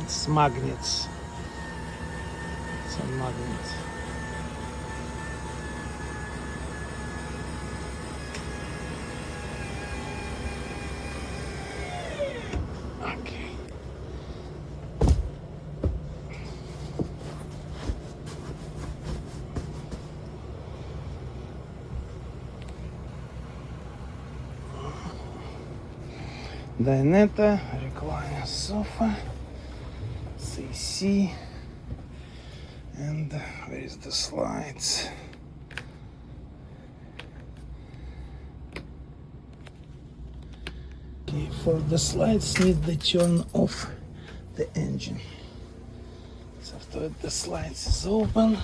It's magnets. It's a magnet. Okay. Dinetta, recliner sofa, CC, and where is the slides? Okay, for the slides need to turn off the engine. So after the slides is open,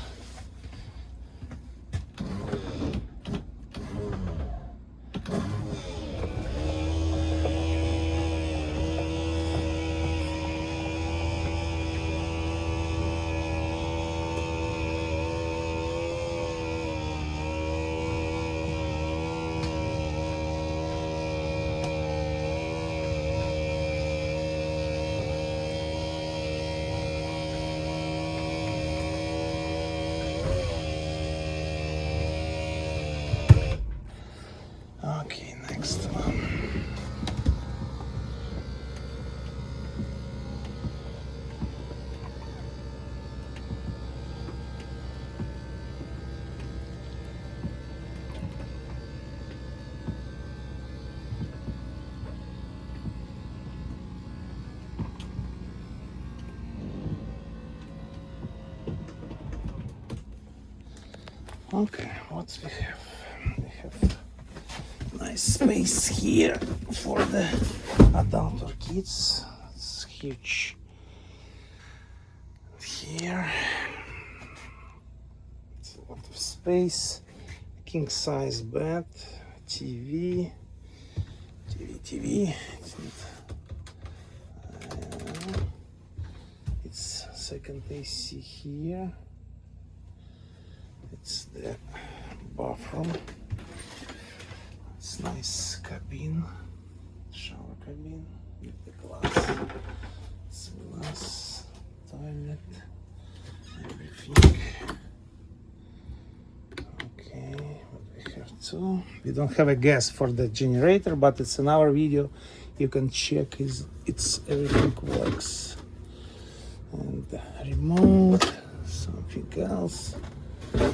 okay, next one. Okay, what we have? We have nice space here for the adult or kids. It's huge. Here, it's a lot of space. King size bed, TV. It's not. It's second AC here. It's the bathroom. It's nice cabin, shower cabin with the glass. It's glass, toilet, everything. Okay, what we have too. We don't have a gas for the generator, but it's in our video. You can check it's everything works. And the remote, something else. And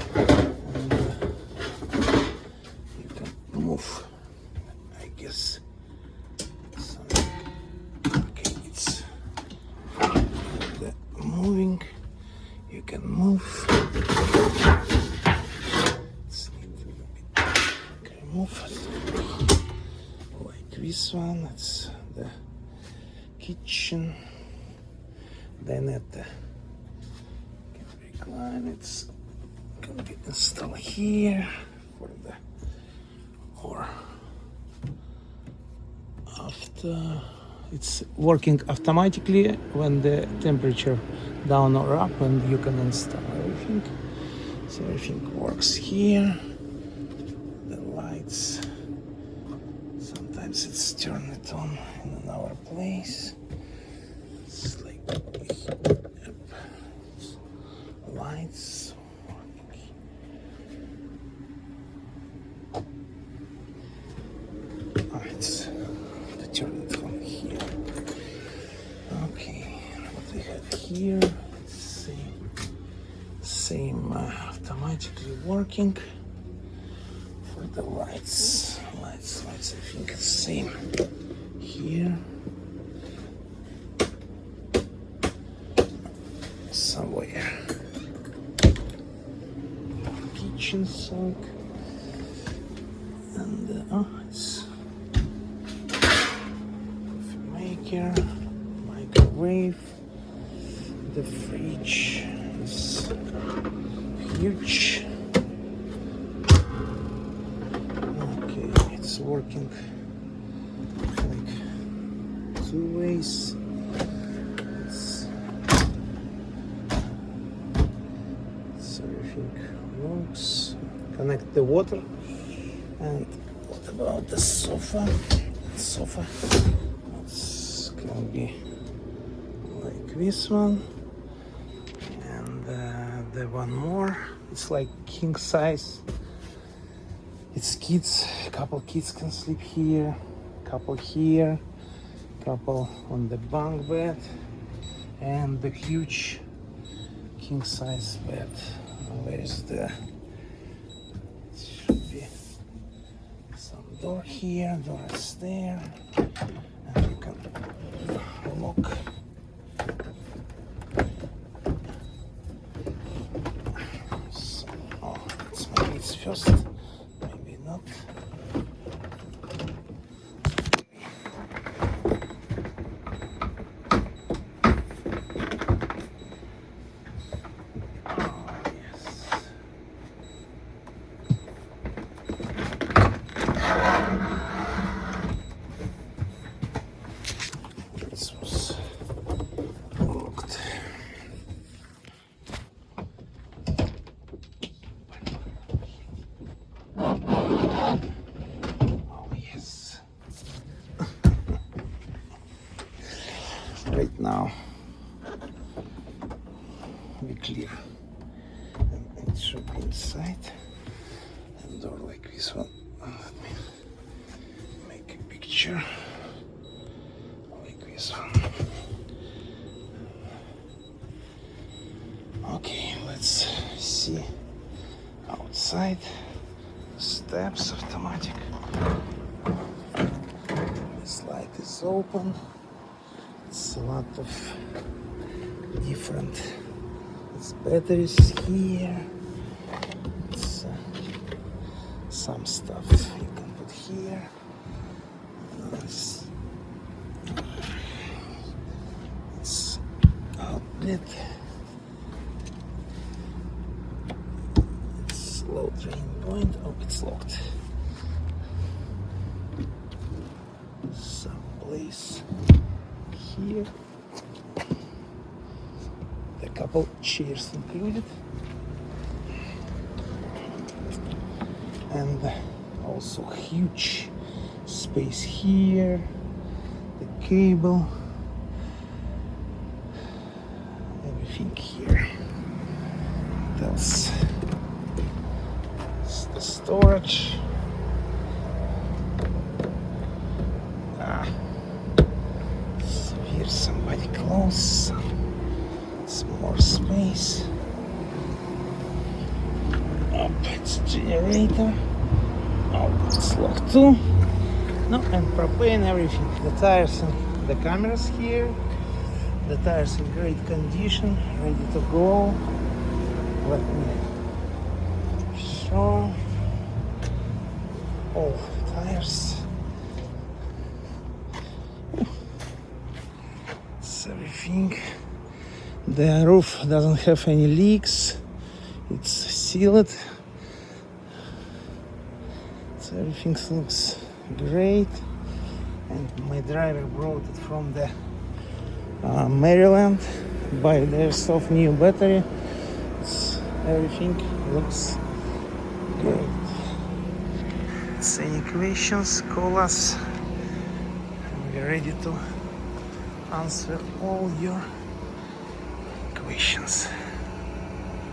you can move, I guess. Okay, it's the moving. You can move. It's okay, move like this one. It's the kitchen. Then at the recline, it's gonna be installed here for the or after it's working automatically when the temperature down or up, and you can install everything. So everything works here. The lights, sometimes it's turn it on in another place. It's like lights. It's to turn it on here. Okay, what we have here, same automatically working for the lights. Lights, I think it's same here. Somewhere. Kitchen sink. And it's coffee maker, microwave. The fridge is huge. Okay, it's working like 2 ways. Everything works. Connect the water. And what about the sofa? It's can be like this one, and the one more. It's like king size. It's kids. A couple kids can sleep here. Couple here. Couple on the bunk bed, and the huge king size bed. Where is the? It should be some door here. Door is there, and you can lock. So, oh, maybe it's first, maybe not. This was locked. Oh yes. Right now we clear, and it should be inside, and door like this one. Let me make a picture like this one. Okay, let's see outside. Steps automatic. This light is open. It's a lot of different. It's batteries here. It's some stuff you can put here. It's outlet. It's low drain point. Oh, it's locked. Some place here. A couple chairs included, and also huge space here. The cable, everything here. What else? It's the storage. So here's somebody close. Some more space. Up, it's generator. Oh, it's locked too. No, and propane, everything. The tires and the cameras here. The tires in great condition, ready to go. Let me show all tires. It's everything. The roof doesn't have any leaks. It's sealed. So everything looks great. And my driver brought it from the Maryland by their soft new battery. Everything looks great. So any questions, call us. We're ready to answer all your questions.